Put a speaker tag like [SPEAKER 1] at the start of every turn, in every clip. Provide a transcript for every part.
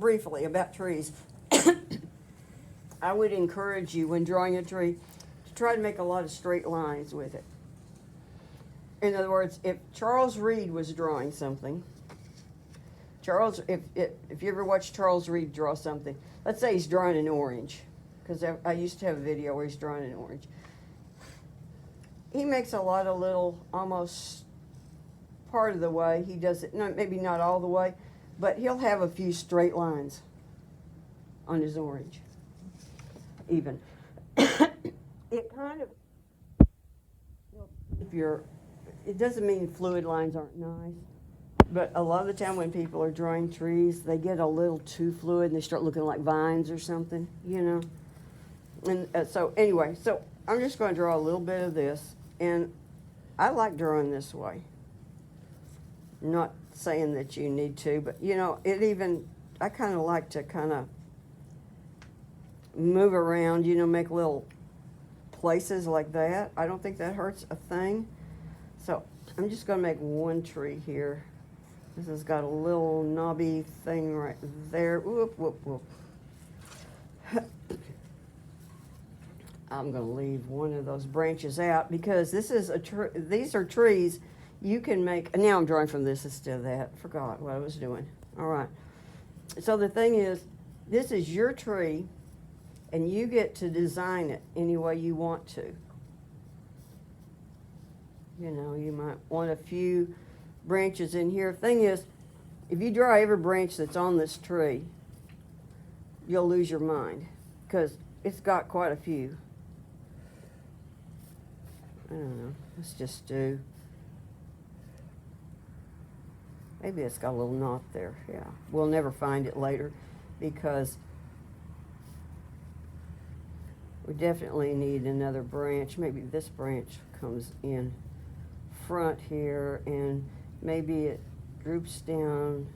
[SPEAKER 1] briefly about trees. I would encourage you when drawing a tree to try to make a lot of straight lines with it. In other words, if Charles Reed was drawing something, if you ever watch Charles Reed draw something, let's say he's drawing an orange, because I used to have a video where he's drawing an orange. He makes a lot of little, almost part of the way, he does it, no, maybe not all the way, but he'll have a few straight lines on his orange, even. It kind of, it doesn't mean fluid lines aren't nice, but a lot of the time when people are drawing trees, they get a little too fluid and they start looking like vines or something, you know. And so anyway, so I'm just going to draw a little bit of this, and I like drawing this way. Not saying that you need to, but you know, I kind of like to kind of move around, you know, make little places like that. I don't think that hurts a thing. So I'm just going to make one tree here. This has got a little knobby thing right there. Whoop, whoop, whoop. I'm going to leave one of those branches out because this is these are trees you can make. Now I'm drawing from this instead of that. Forgot what I was doing. All right. So the thing is, this is your tree, and you get to design it any way you want to. You know, you might want a few branches in here. Thing is, if you draw every branch that's on this tree, you'll lose your mind because it's got quite a few. I don't know. Let's just do. Maybe it's got a little knot there. Yeah. We'll never find it later because we definitely need another branch. Maybe this branch comes in front here and maybe it droops down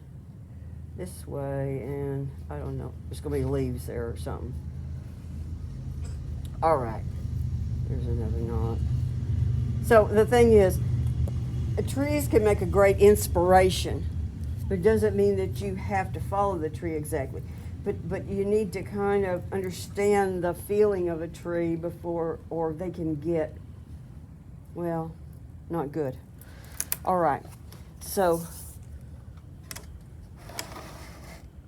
[SPEAKER 1] this way and I don't know. There's going to be leaves there or something. All right. There's another knot. So the thing is, trees can make a great inspiration, but it doesn't mean that you have to follow the tree exactly. But you need to kind of understand the feeling of a tree before, or they can get, well, not good. All right, so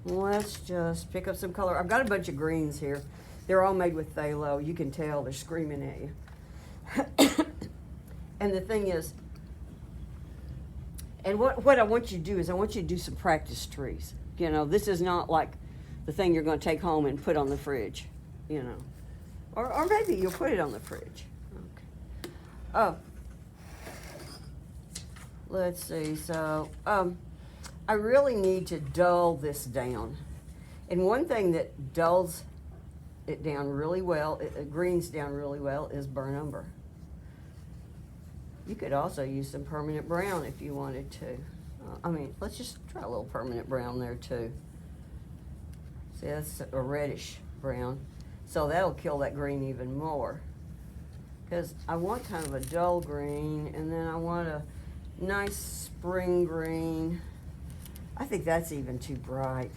[SPEAKER 1] let's just pick up some color. I've got a bunch of greens here. They're all made with phthalo. You can tell they're screaming at you. And the thing is, and what I want you to do is I want you to do some practice trees. You know, this is not like the thing you're going to take home and put on the fridge, you know. Or maybe you'll put it on the fridge. Okay. Oh. Let's see. So I really need to dull this down. And one thing that dulls it down really well, it greens down really well, is burnt umber. You could also use some permanent brown if you wanted to. I mean, let's just try a little permanent brown there too. See, that's a reddish brown. So that'll kill that green even more. Because I want kind of a dull green, and then I want a nice spring green. I think that's even too bright.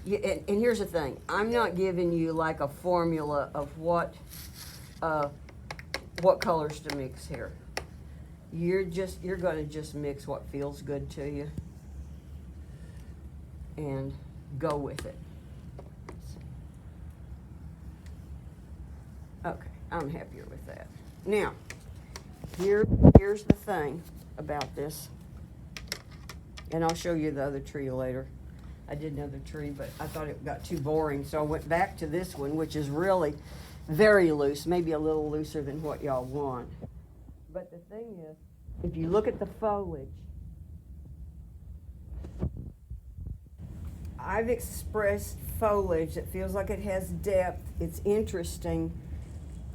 [SPEAKER 1] Yeah, and here's the thing. I'm not giving you like a formula of what colors to mix here. You're going to just mix what feels good to you and go with it. Okay, I'm happier with that. Now, here's the thing about this, and I'll show you the other tree later. I did another tree, but I thought it got too boring, so I went back to this one, which is really very loose, maybe a little looser than what y'all want. But the thing is, if you look at the foliage, I've expressed foliage that feels like it has depth, it's interesting,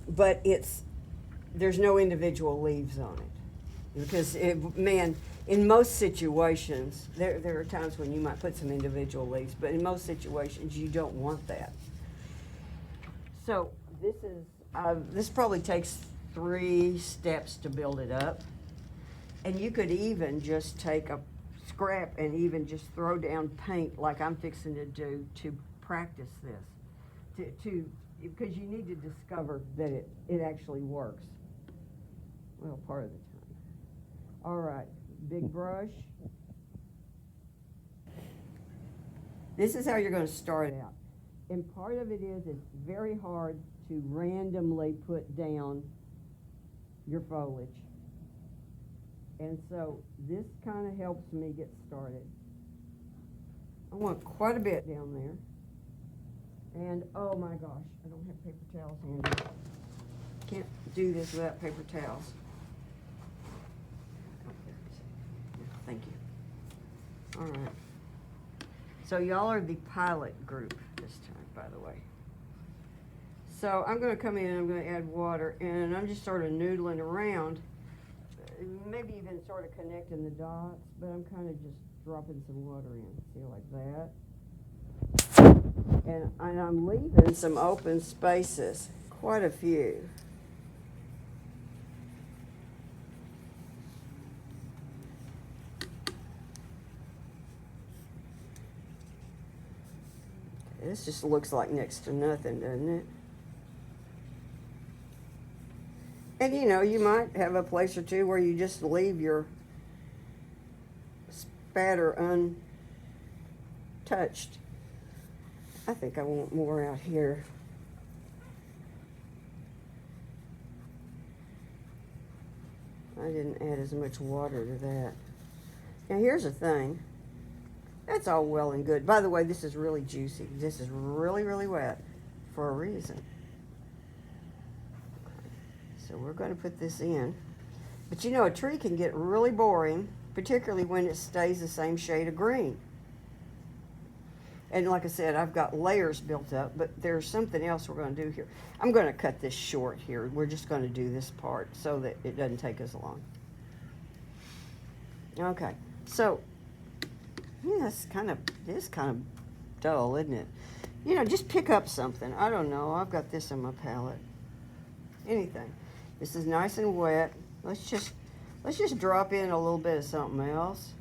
[SPEAKER 1] but there's no individual leaves on it. Because, man, in most situations, there are times when you might put some individual leaves, but in most situations, you don't want that. So this probably takes 3 steps to build it up. And you could even just take a scrap and even just throw down paint like I'm fixing to do to practice this, because you need to discover that it actually works. Well, part of the time. All right, big brush. This is how you're going to start out. And part of it is it's very hard to randomly put down your foliage. And so this kind of helps me get started. I want quite a bit down there. And oh my gosh, I don't have paper towels handy. Can't do this without paper towels. Thank you. All right. So y'all are the pilot group this time, by the way. So I'm going to come in and I'm going to add water, and I'm just sort of noodling around, maybe even sort of connecting the dots, but I'm kind of just dropping some water in, see, like that. And I'm leaving some open spaces, quite a few. This just looks like next to nothing, doesn't it? And you know, you might have a place or two where you just leave your spatter untouched. I think I want more out here. I didn't add as much water to that. Now here's the thing. That's all well and good. By the way, this is really juicy. This is really, really wet for a reason. So we're going to put this in. But you know, a tree can get really boring, particularly when it stays the same shade of green. And like I said, I've got layers built up, but there's something else we're going to do here. I'm going to cut this short here. We're just going to do this part so that it doesn't take us long. Okay, so yeah, it's kind of dull, isn't it? You know, just pick up something. I don't know. I've got this on my palette. Anything. This is nice and wet. Let's just drop in a little bit of something else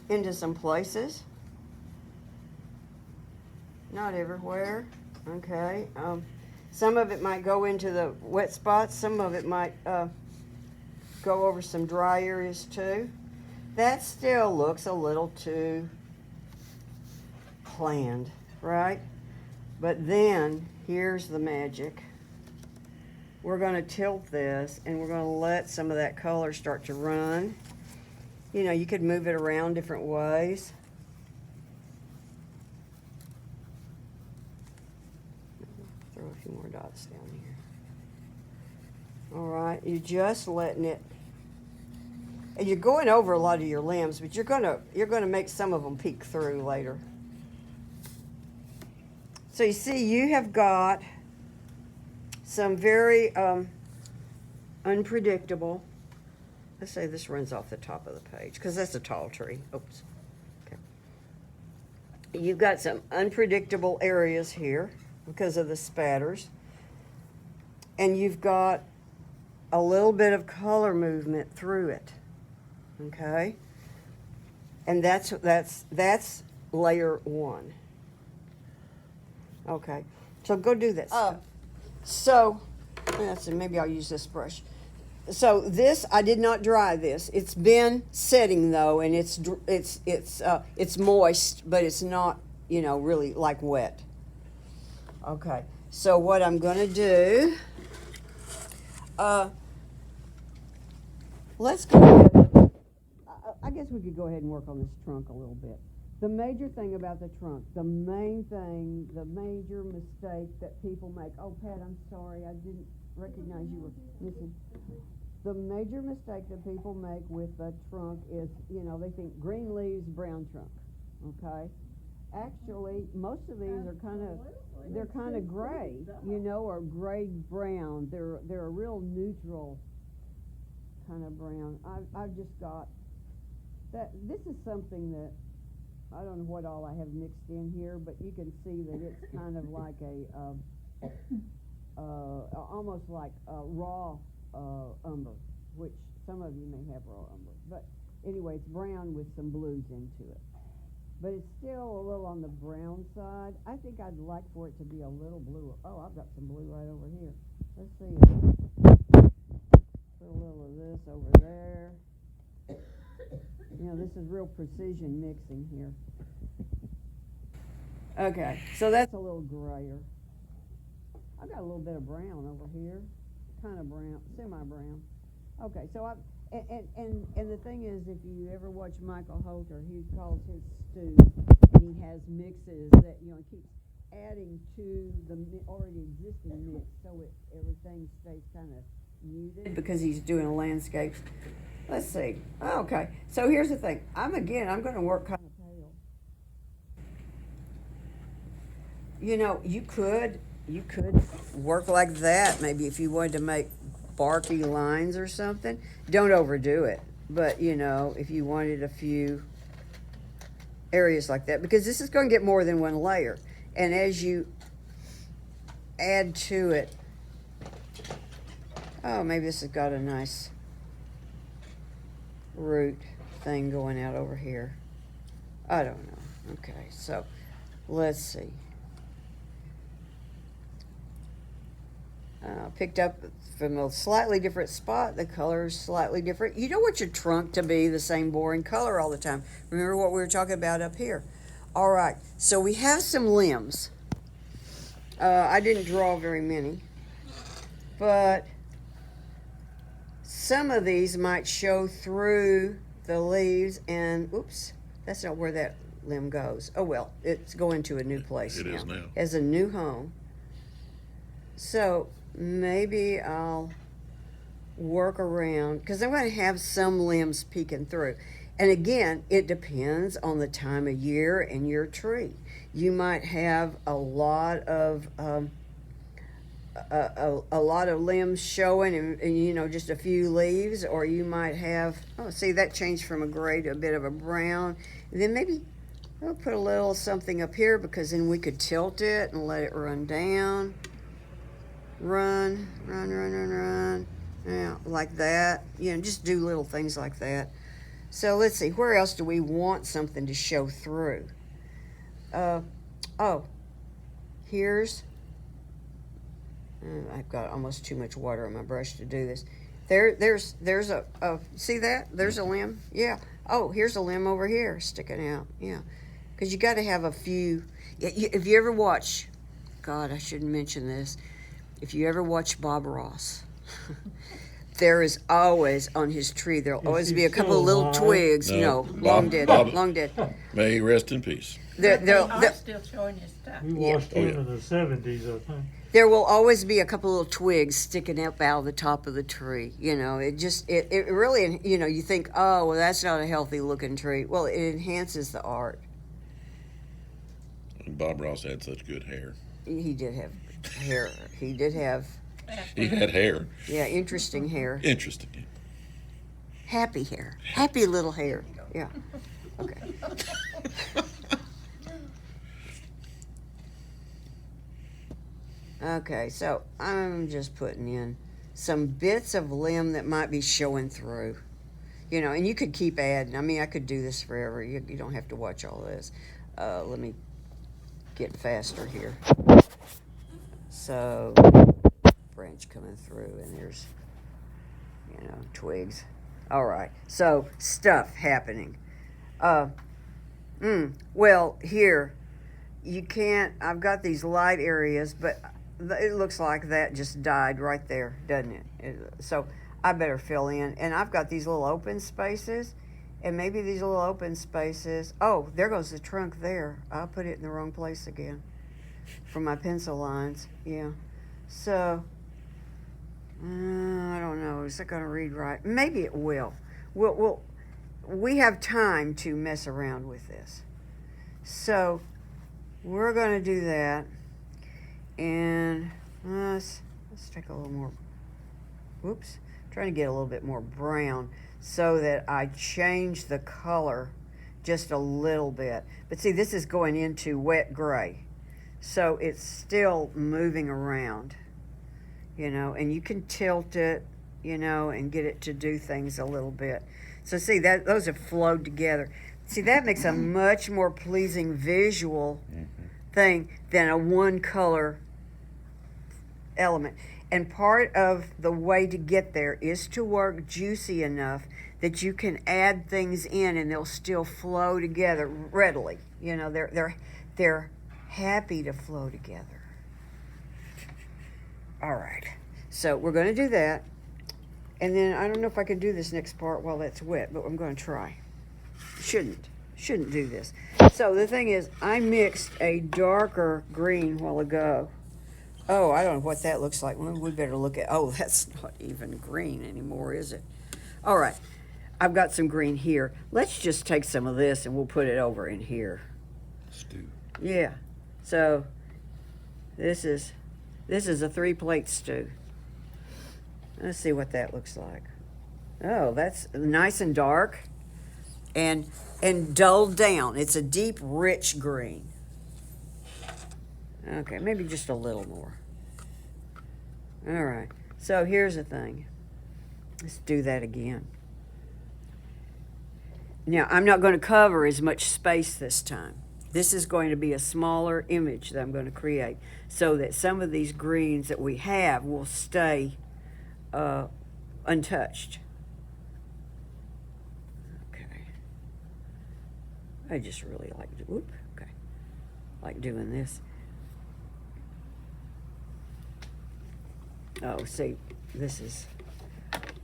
[SPEAKER 1] into some places. Not everywhere. Okay. Some of it might go into the wet spots. Some of it might go over some dry areas too. That still looks a little too planned, right? But then here's the magic. We're going to tilt this and we're going to let some of that color start to run. You know, you could move it around different ways. Throw a few more dots down here. All right, you're just letting it. And you're going over a lot of your limbs, but you're gonna make some of them peek through later. So you see, you have got some very unpredictable. Let's say this runs off the top of the page because that's a tall tree. Oops. Okay. You've got some unpredictable areas here because of the spatters, and you've got a little bit of color movement through it. Okay, and that's layer one. Okay, so go do this. So maybe I'll use this brush. So this, I did not dry this. It's been setting though, and it's moist, but it's not, you know, really like wet. Okay, so what I'm gonna do, let's go ahead. I guess we could go ahead and work on this trunk a little bit. The major thing about the trunk, the major mistake that people make, oh Pat, I'm sorry, I didn't recognize you were missing. The major mistake that people make with the trunk is, you know, they think green leaves, brown trunk, okay? Actually, most of these are they're kind of gray, you know, or gray brown. They're a real neutral kind of brown. I've just got that. This is something that I don't know what all I have mixed in here, but you can see that it's kind of like almost like a raw umber, which some of you may have raw umber. But anyway, it's brown with some blues into it. But it's still a little on the brown side. I think I'd like for it to be a little bluer. Oh, I've got some blue right over here. Let's see. Put a little of this over there. You know, this is real precision mixing here. Okay, so that's a little grayer. I've got a little bit of brown over here. Kind of brown, semi-brown. Okay, so and the thing is, if you ever watch Michael Holter, he calls his stew, and he has mixes that, you know, he keeps adding to the already existing mix, so everything stays kind of muted because he's doing a landscape. Let's see. Okay, so here's the thing. I'm going to work kind of pale. You know, you could work like that, maybe if you wanted to make barky lines or something. Don't overdo it, but you know, if you wanted a few areas like that, because this is going to get more than one layer, and as you add to it, oh, maybe this has got a nice root thing going out over here. I don't know. Okay, so let's see. Picked up from a slightly different spot. The color is slightly different. You don't want your trunk to be the same boring color all the time. Remember what we were talking about up here. All right, so we have some limbs. I didn't draw very many, but some of these might show through the leaves, and oops, that's not where that limb goes. Oh well, it's going to a new place now. It is now. Has a new home. So maybe I'll work around, because I'm going to have some limbs peeking through. And again, it depends on the time of year and your tree. You might have a lot of limbs showing, and you know, just a few leaves, or you might have, oh, see, that changed from a gray to a bit of a brown. And then maybe I'll put a little something up here, because then we could tilt it and let it run down. Run. Yeah, like that. You know, just do little things like that. So let's see, where else do we want something to show through? Oh, here's, I've got almost too much water on my brush to do this. There's a see that? There's a limb. Yeah. Oh, here's a limb over here sticking out. Yeah. Because you got to have a few. If you ever watch, God, I shouldn't mention this. If you ever watch Bob Ross, there is always on his tree, there'll always be a couple of little twigs. No, long dead.
[SPEAKER 2] May he rest in peace.
[SPEAKER 3] They're still showing his stuff.
[SPEAKER 4] We watched him in the 70s, I think.
[SPEAKER 1] There will always be a couple of little twigs sticking up out of the top of the tree. You know, it really, you know, you think, oh, well, that's not a healthy looking tree. Well, it enhances the art.
[SPEAKER 2] Bob Ross had such good hair.
[SPEAKER 1] He did have hair. He did have.
[SPEAKER 2] He had hair.
[SPEAKER 1] Yeah, interesting hair.
[SPEAKER 2] Interesting.
[SPEAKER 1] Happy hair. Happy little hair. Yeah. Okay. Okay, so I'm just putting in some bits of limb that might be showing through. You know, and you could keep adding. I mean, I could do this forever. You don't have to watch all this. Let me get faster here. So, branch coming through, and there's, you know, twigs. All right, so stuff happening. Well, here, you can't, I've got these light areas, but it looks like that just died right there, doesn't it? So I better fill in. And I've got these little open spaces, and maybe these little open spaces, oh, there goes the trunk there. I'll put it in the wrong place again for my pencil lines. Yeah. So, I don't know. Is it going to read right? Maybe it will. We have time to mess around with this. So, we're going to do that. And let's take a little more, whoops, trying to get a little bit more brown so that I change the color just a little bit. But see, this is going into wet gray. So it's still moving around, you know, and you can tilt it you know, and get it to do things a little bit. So see, that those have flowed together. See, that makes a much more pleasing visual thing than a one color element. And part of the way to get there is to work juicy enough that you can add things in and they'll still flow together readily. You know, they're happy to flow together. All right. So we're going to do that. And then I don't know if I can do this next part while that's wet, but I'm going to try. Shouldn't do this. So the thing is, I mixed a darker green while ago. Oh, I don't know what that looks like. Well, we better look at, oh, that's not even green anymore, is it? All right, I've got some green here. Let's just take some of this and we'll put it over in here.
[SPEAKER 2] Stew.
[SPEAKER 1] Yeah, so this is a 3-plate stew. Let's see what that looks like. Oh, that's nice and dark and dulled down. It's a deep, rich green. Okay, maybe just a little more. All right, so here's the thing. Let's do that again. Now, I'm not going to cover as much space this time. This is going to be a smaller image that I'm going to create so that some of these greens that we have will stay untouched. Okay. I just really like doing this. Oh, see, this is,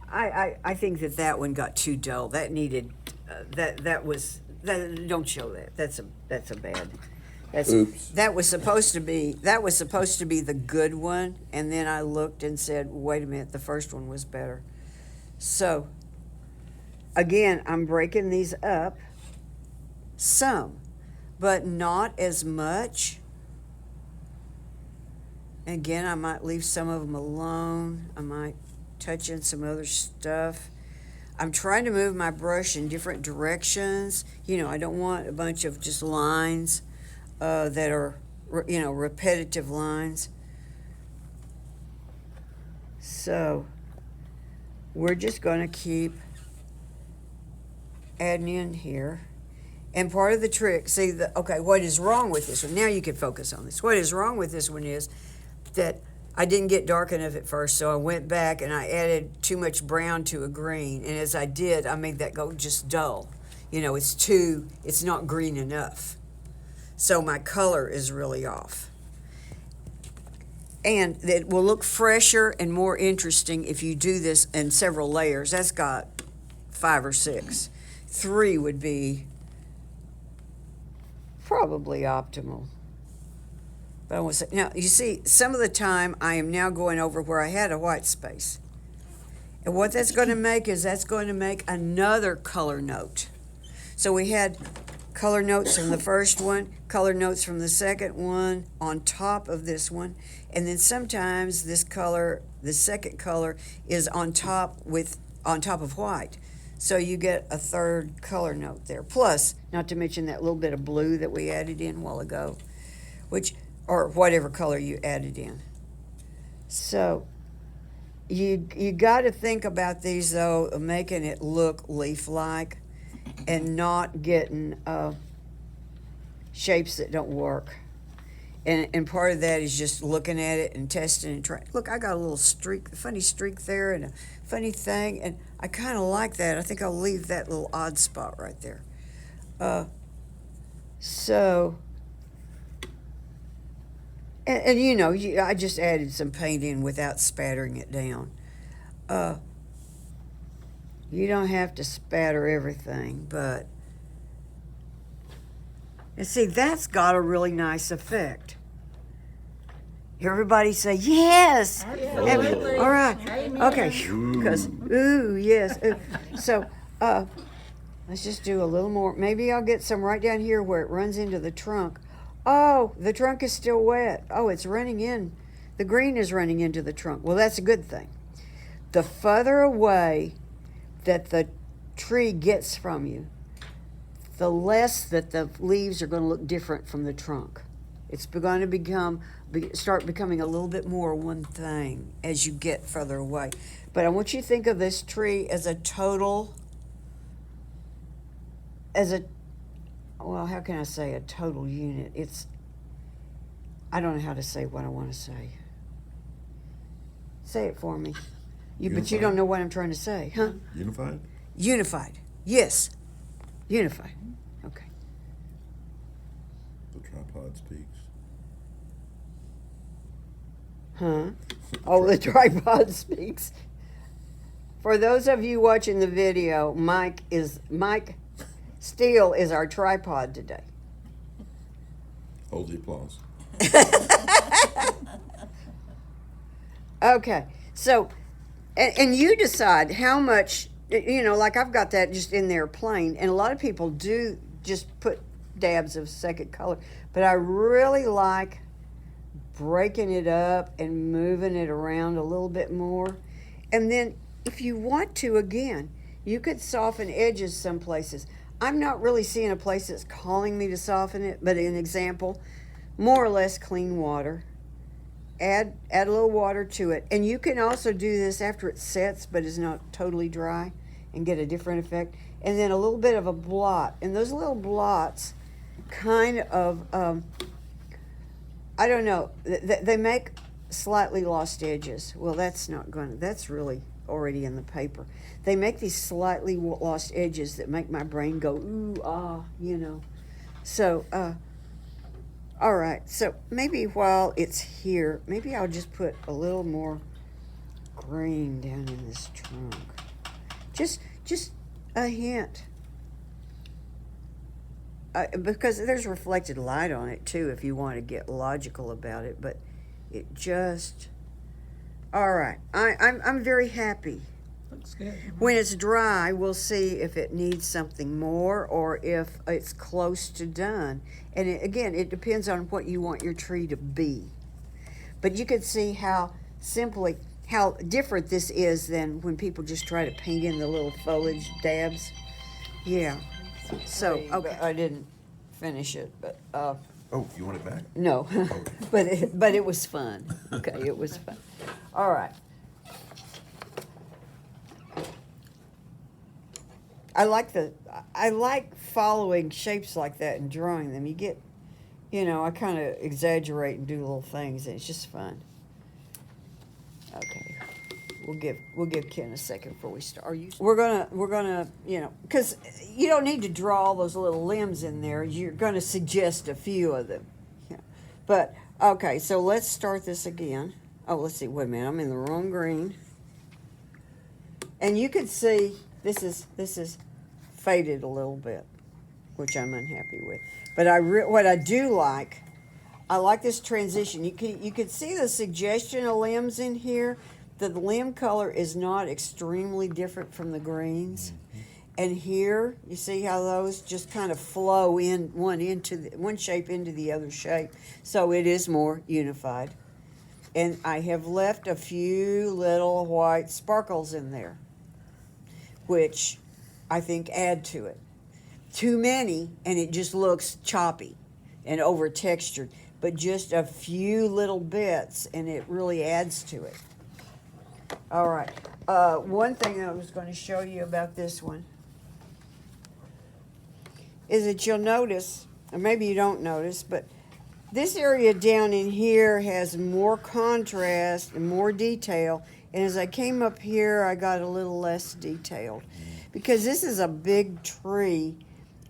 [SPEAKER 1] I think that one got too dull. That needed, don't show that. That's a bad,
[SPEAKER 2] Oops.
[SPEAKER 1] that was supposed to be the good one. And then I looked and said, wait a minute, the first one was better. So, again, I'm breaking these up some, but not as much. Again, I might leave some of them alone. I might touch in some other stuff. I'm trying to move my brush in different directions. You know, I don't want a bunch of just lines that are, you know, repetitive lines. So we're just going to keep adding in here. And part of the trick, okay, what is wrong with this one? Now you can focus on this. What is wrong with this one is that I didn't get dark enough at first, so I went back and I added too much brown to a green. And as I did, I made that go just dull. You know, it's not green enough. So my color is really off. And it will look fresher and more interesting if you do this in several layers. That's got 5 or 6. 3 would be probably optimal. But I want to say, now, you see, some of the time I am now going over where I had a white space. And what that's going to make is that's going to make another color note. So we had color notes from the first one, color notes from the second one on top of this one. And then sometimes this color, the second color, is on top of white. So you get a third color note there. Plus, not to mention that little bit of blue that we added in a while ago, or whatever color you added in. So you got to think about these, though, making it look leaf-like and not getting shapes that don't work. And part of that is just looking at it and testing and trying. Look, I got a little streak, a funny streak there and a funny thing, and I kind of like that. I think I'll leave that little odd spot right there. And you know, I just added some paint in without spattering it down. You don't have to spatter everything, but... And see, that's got a really nice effect. Everybody say, yes!
[SPEAKER 3] Absolutely.
[SPEAKER 1] All right.
[SPEAKER 3] Amen.
[SPEAKER 1] Okay. Because, ooh, yes. Ooh. So, let's just do a little more. Maybe I'll get some right down here where it runs into the trunk. Oh, the trunk is still wet. Oh, it's running in. The green is running into the trunk. Well, that's a good thing. The further away that the tree gets from you, the less that the leaves are going to look different from the trunk. It's going to start becoming a little bit more one thing as you get further away. But I want you to think of this tree as a total, well, how can I say a total unit? I don't know how to say what I want to say. Say it for me. But you
[SPEAKER 2] Unified?
[SPEAKER 1] don't know what I'm trying to say, huh?
[SPEAKER 2] Unified?
[SPEAKER 1] Unified. Yes. Unified. Okay.
[SPEAKER 2] The tripod speaks.
[SPEAKER 1] Huh? Oh, the tripod speaks. For those of you watching the video, Mike Steele is our tripod today.
[SPEAKER 2] Hold the applause.
[SPEAKER 1] Okay, so, and you decide how much, like I've got that just in there plain, and a lot of people do just put dabs of second color, but I really like breaking it up and moving it around a little bit more. And then if you want to, again, you could soften edges some places. I'm not really seeing a place that's calling me to soften it, but an example, more or less clean water. Add a little water to it. And you can also do this after it sets, but is not totally dry, and get a different effect. And then a little bit of a blot. And those little blots kind of, I don't know, they make slightly lost edges. Well, that's really already in the paper. They make these slightly lost edges that make my brain go, ooh, ah, So, all right, so maybe while it's here, maybe I'll just put a little more green down in this trunk. Just a hint. Because there's reflected light on it too, if you want to get logical about it, but it just, all right, I'm very happy.
[SPEAKER 3] Looks good.
[SPEAKER 1] When it's dry, we'll see if it needs something more or if it's close to done. And again, it depends on what you want your tree to be. But you can see how different this is than when people just try to paint in the little foliage dabs. Yeah. So, okay. I didn't finish it, but
[SPEAKER 2] Oh, you want it back?
[SPEAKER 1] no. but it was fun. Okay, it was fun. All right. I like following shapes like that and drawing them. You get, I kind of exaggerate and do little things, and it's just fun. Okay, we'll give Ken a second before we start. We're gonna, because you don't need to draw all those little limbs in there. You're gonna suggest a few of them. Yeah. But okay, so let's start this again. Oh, let's see. Wait a minute, I'm in the wrong green. And you can see this is faded a little bit, which I'm unhappy with. But what I do like, I like this transition. You can see the suggestion of limbs in here. The limb color is not extremely different from the greens. And here, you see how those just kind of flow in one shape into the other shape. So it is more unified. And I have left a few little white sparkles in there, which I think add to it. Too many, and it just looks choppy and over textured. But just a few little bits, and it really adds to it. All right. One thing I was going to show you about this one is that you'll notice, or maybe you don't notice, but this area down in here has more contrast and more detail. And as I came up here, I got a little less detailed. Because this is a big tree,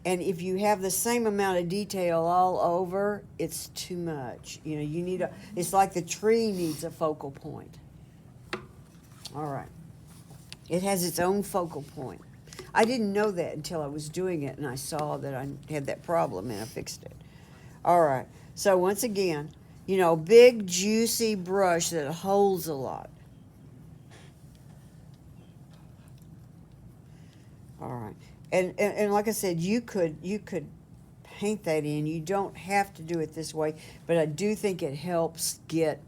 [SPEAKER 1] and if you have the same amount of detail all over, it's too much. It's like the tree needs a focal point. All right. It has its own focal point. I didn't know that until I was doing it, and I saw that I had that problem, and I fixed it. All right. So once again, big, juicy brush that holds a lot. All right. And like I said, you could paint that in. You don't have to do it this way, but I do think it helps get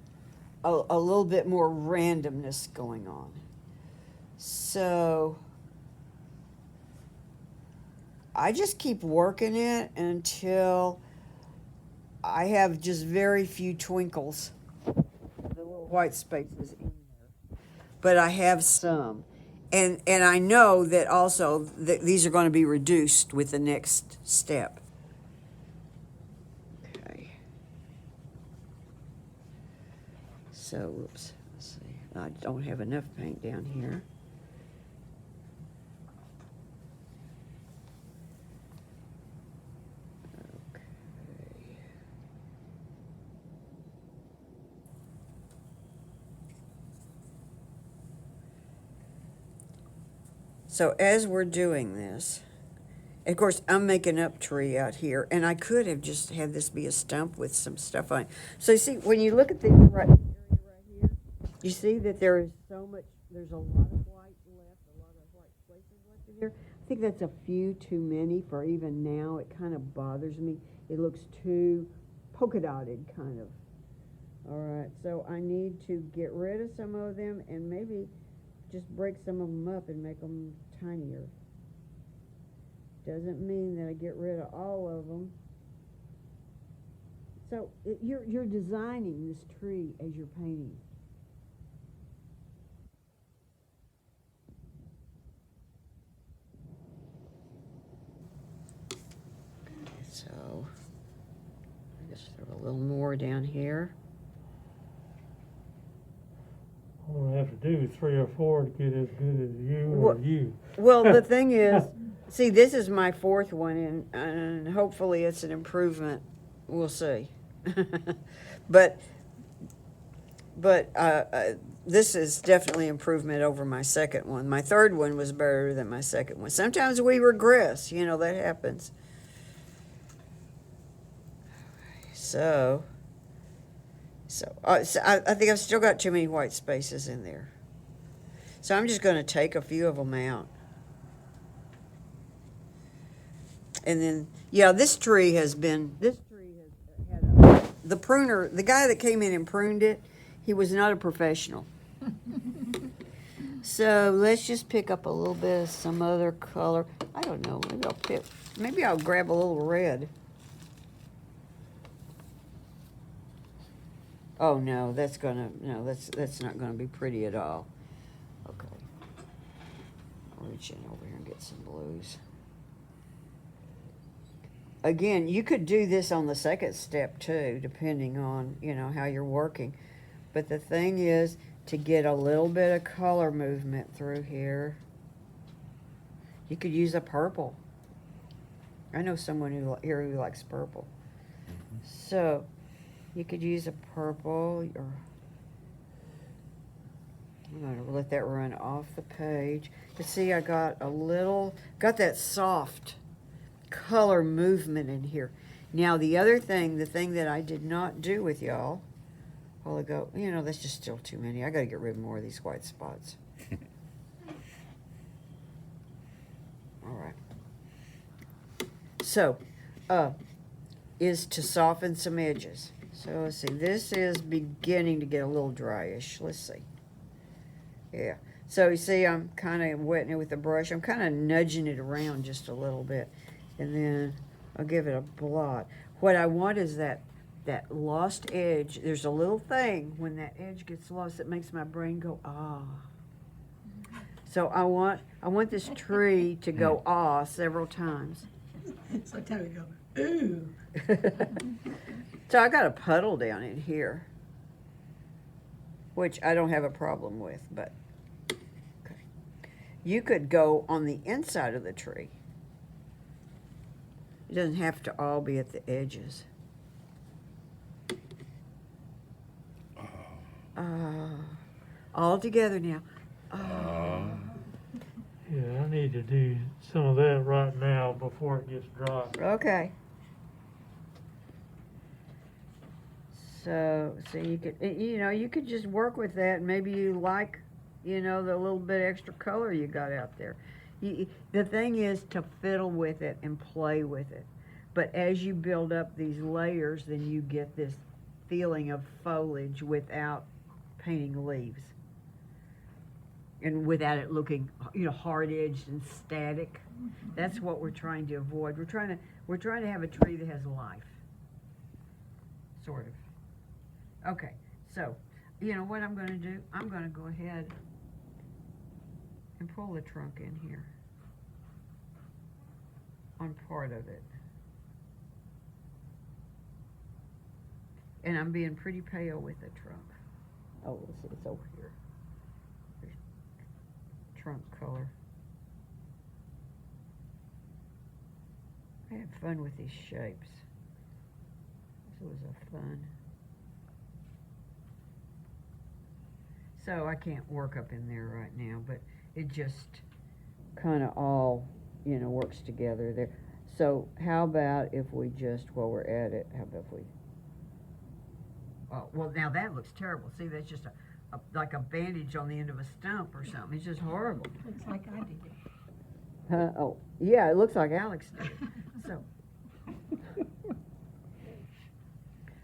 [SPEAKER 1] a little bit more randomness going on. So I just keep working it until I have just very few twinkles, the little white spaces in there, but I have some. And I know that also that these are going to be reduced with the next step. Okay. So, whoops, let's see. I don't have enough paint down here. Okay. So as we're doing this, of course, I'm making up tree out here, and I could have just had this be a stump with some stuff on it. So you see, when you look at this right area right here, you see that there is so much, there's a lot of white left, a lot of white places left in here. I think that's a few too many for even now. It kind of bothers me. It looks too polka dotted, kind of. All right, so I need to get rid of some of them and maybe just break some of them up and make them tinier. Doesn't mean that I get rid of all of them. So you're designing this tree as you're painting. So I guess throw a little more down here.
[SPEAKER 4] All we have to do is 3 or 4 to get as good as you
[SPEAKER 1] Well-
[SPEAKER 4] or you.
[SPEAKER 1] Well, the thing is, see, this is my fourth one, and hopefully it's an improvement. We'll see. but this is definitely improvement over my second one. My third one was better than my second one. Sometimes we regress, you know, that happens. So I think I've still got too many white spaces in there. So I'm just going to take a few of them out. And then, yeah, this tree has had the pruner, the guy that came in and pruned it, he was not a professional. So let's just pick up a little bit of some other color. I don't know, maybe I'll grab a little red. Oh no, that's not gonna be pretty at all. Okay. I'll reach in over here and get some blues. Again, you could do this on the second step too, depending on, you know, how you're working. But the thing is to get a little bit of color movement through here. You could use a purple. I know someone who likes purple. So you could use a purple, or I'm gonna let that run off the page. You see, I got that soft color movement in here. Now the thing that I did not do with y'all a while ago, you know, that's just still too many. I gotta get rid of more of these white spots. All right. So, is to soften some edges. So let's see, this is beginning to get a little dryish. Let's see. Yeah. So you see, I'm kind of wetting it with the brush. I'm kind of nudging it around just a little bit. And then I'll give it a blot. What I want is that lost edge. There's a little thing when that edge gets lost that makes my brain go, ah. So I want this tree to go ah several times.
[SPEAKER 3] Sometimes we go, ooh.
[SPEAKER 1] So I got a puddle down in here, which I don't have a problem with, but okay. You could go on the inside of the tree. It doesn't have to all be at the edges. All together now.
[SPEAKER 4] Yeah, I need to do some of that right now before it gets dry.
[SPEAKER 1] Okay. So you could, you could just work with that, and maybe you like, the little bit extra color you got out there. The thing is to fiddle with it and play with it. But as you build up these layers, then you get this feeling of foliage without painting leaves. And without it looking, hard-edged and static. That's what we're trying to avoid. We're trying to have a tree that has life. sort of. Okay, so, you know what I'm gonna do? I'm gonna go ahead and pull the trunk in here on part of it. And I'm being pretty pale with the trunk. Oh, let's see, it's over here. There's trunk color. I had fun with these shapes. This was a fun. So I can't work up in there right now, but it just kind of all, you know, works together there. So how about if we just, while we're at it, how about if we, oh, well, now that looks terrible. See, that's just like a bandage on the end of a stump or something. It's just horrible.
[SPEAKER 3] Looks like I did it.
[SPEAKER 1] Oh, yeah, it looks like Alex did. So,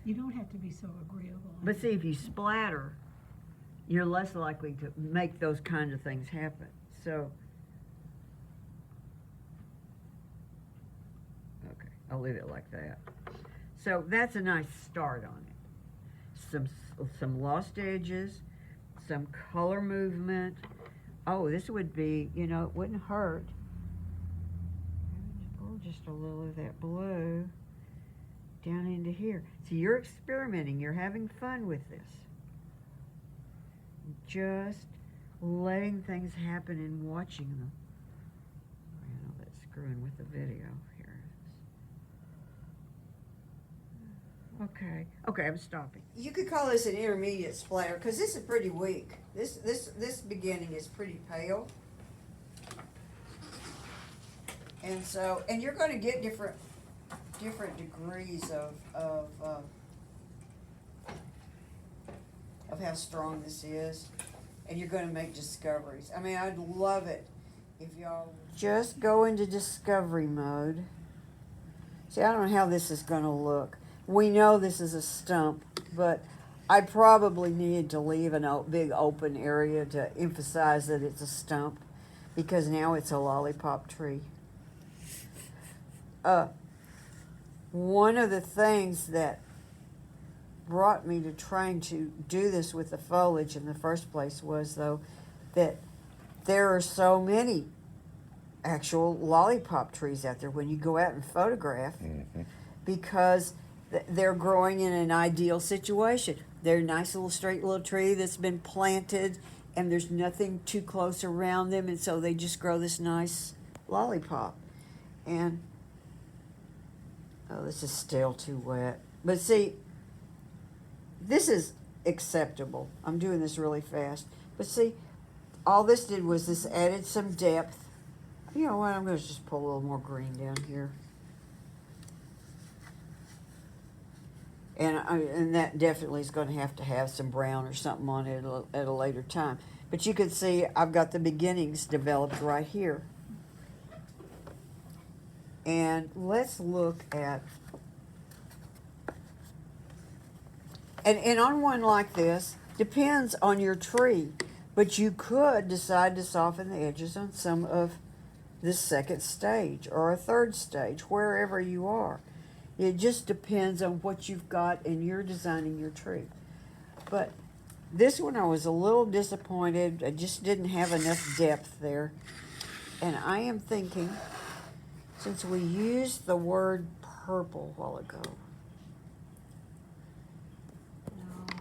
[SPEAKER 3] You don't have to be so agreeable.
[SPEAKER 1] but see, if you splatter, you're less likely to make those kind of things happen. So, okay, I'll leave it like that. So that's a nice start on it. Some lost edges, some color movement. Oh, this would be, you know, it wouldn't hurt. Pull just a little of that blue down into here. So you're experimenting, you're having fun with this. Just letting things happen and watching them. You know, that's screwing with the video here. Okay, I'm stopping. You could call this an intermediate splatter because this is pretty weak. This beginning is pretty pale. And so, and you're going to get different degrees of how strong this is, and you're going to make discoveries. I mean, I'd love it if y'all just go into discovery mode. See, I don't know how this is going to look. We know this is a stump, but I probably needed to leave a big open area to emphasize that it's a stump, because now it's a lollipop tree. One of the things that brought me to trying to do this with the foliage in the first place was, though, that there are so many actual lollipop trees out there when you go out and photograph, because they're growing in an ideal situation. They're a nice little straight little tree that's been planted, and there's nothing too close around them, and so they just grow this nice lollipop. And oh, this is still too wet. But see, this is acceptable. I'm doing this really fast. But see, all this did was this added some depth. You know what, I'm going to just pull a little more green down here. And that definitely is going to have some brown or something on it at a later time. But you can see I've got the beginnings developed right here. And let's look at, and on one like this, depends on your tree, but you could decide to soften the edges on some of this second stage or a third stage, wherever you are. It just depends on what you've got and you're designing your tree. But this one I was a little disappointed. I just didn't have enough depth there. And I am thinking, since we used the word purple a while ago, no,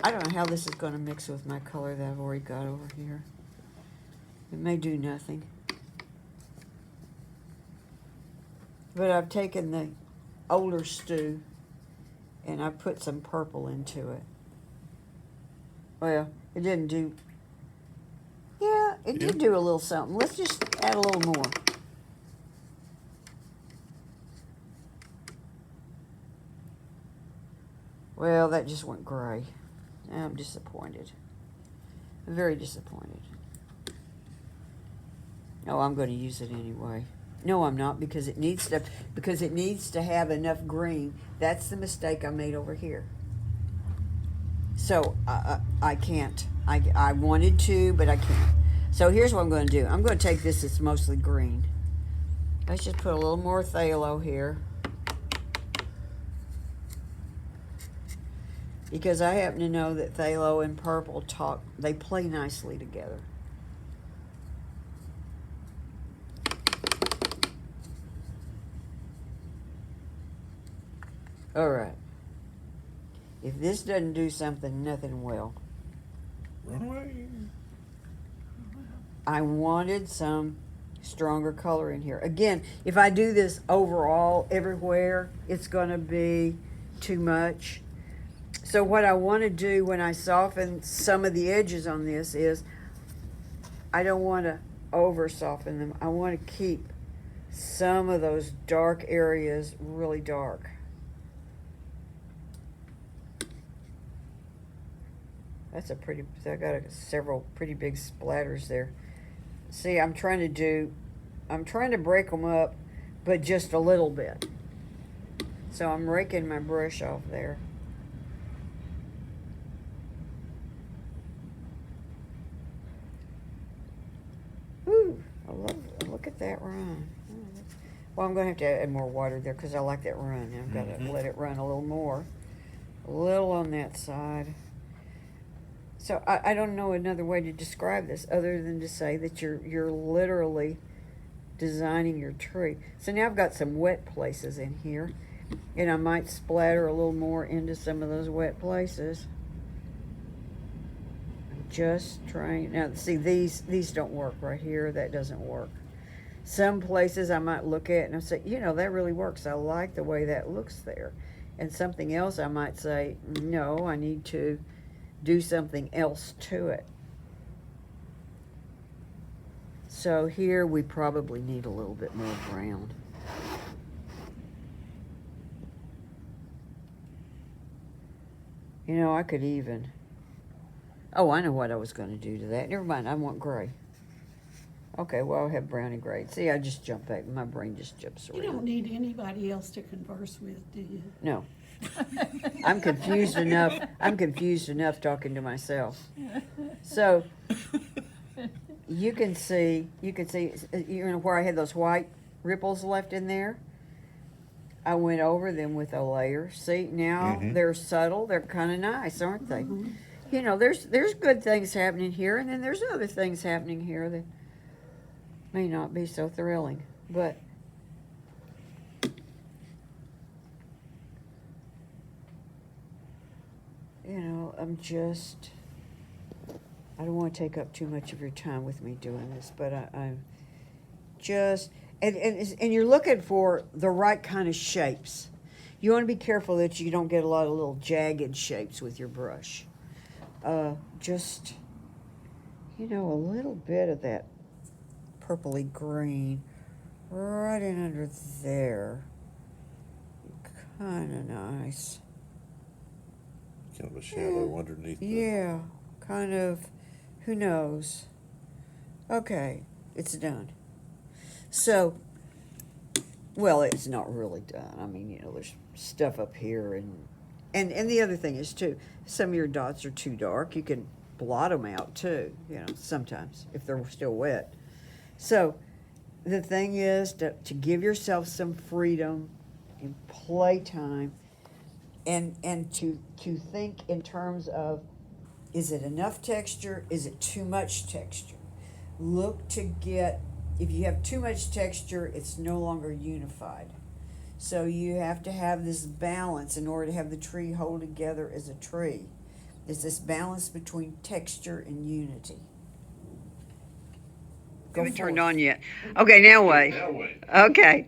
[SPEAKER 1] I don't know how this is going to mix with my color that I've already got over here. It may do nothing. But I've taken the older stew and I put some purple into it. Well, it didn't do, yeah, it did do a little something. Let's just add a little more. Well, that just went gray. I'm disappointed. I'm very disappointed. Oh, I'm going to use it anyway. No, I'm not, because it needs to have enough green. That's the mistake I made over here. So I can't. I wanted to, but I can't. So here's what I'm going to do. I'm going to take this that's mostly green. Let's just put a little more phthalo here. Because I happen to know that phthalo and purple they play nicely together. All right. If this doesn't do something, nothing will.
[SPEAKER 2] Run away.
[SPEAKER 1] I wanted some stronger color in here. Again, if I do this overall everywhere, it's going to be too much. So what I want to do when I soften some of the edges on this is I don't want to over soften them. I want to keep some of those dark areas really dark. That's a pretty, I got several pretty big splatters there. See, I'm trying to break them up, but just a little bit. So I'm raking my brush off there. Ooh, look at that run. Well, I'm going to have to add more water there because I like that run. I've got to let it run a little more. A little on that side. So I don't know another way to describe this other than to say that you're literally designing your tree. So now I've got some wet places in here, and I might splatter a little more into some of those wet places. I'm just trying. Now, see, these don't work right here. That doesn't work. Some places I might look at and I'll say, you know, that really works. I like the way that looks there. And something else I might say, no, I need to do something else to it. So here we probably need a little bit more brown. You know, I could even, oh, I know what I was going to do to that. Never mind, I want gray. Okay, well, I'll have brown and gray. See, I just jump back. My brain just jumps around.
[SPEAKER 3] You don't need anybody else to converse with, do you?
[SPEAKER 1] No. I'm confused enough. I'm confused enough talking to myself. So you can see, you know where I had those white ripples left in there? I went over them with a layer. See, now they're subtle. They're kind of nice, aren't they? You know, there's good things happening here, and then there's other things happening here that may not be so thrilling, but you know, I don't want to take up too much of your time with me doing this, but I'm just, and you're looking for the right kind of shapes. You want to be careful that you don't get a lot of little jagged shapes with your brush. Just, you know, a little bit of that purpley green right in under there. Kind of nice.
[SPEAKER 2] Kind of a shadow underneath.
[SPEAKER 1] Yeah, kind of. Who knows? Okay, it's done. So, well, it's not really done. I mean, you know, there's stuff up here, and the other thing is too, some of your dots are too dark. You can blot them out too. You know, sometimes if they're still wet. So, the thing is to give yourself some freedom in playtime. And to think in terms of, is it enough texture? Is it too much texture? Look to get, if you have too much texture, it's no longer unified. So you have to have this balance in order to have the tree hold together as a tree. It's this balance between texture and unity. Haven't turned on yet. Okay, now wait. Okay.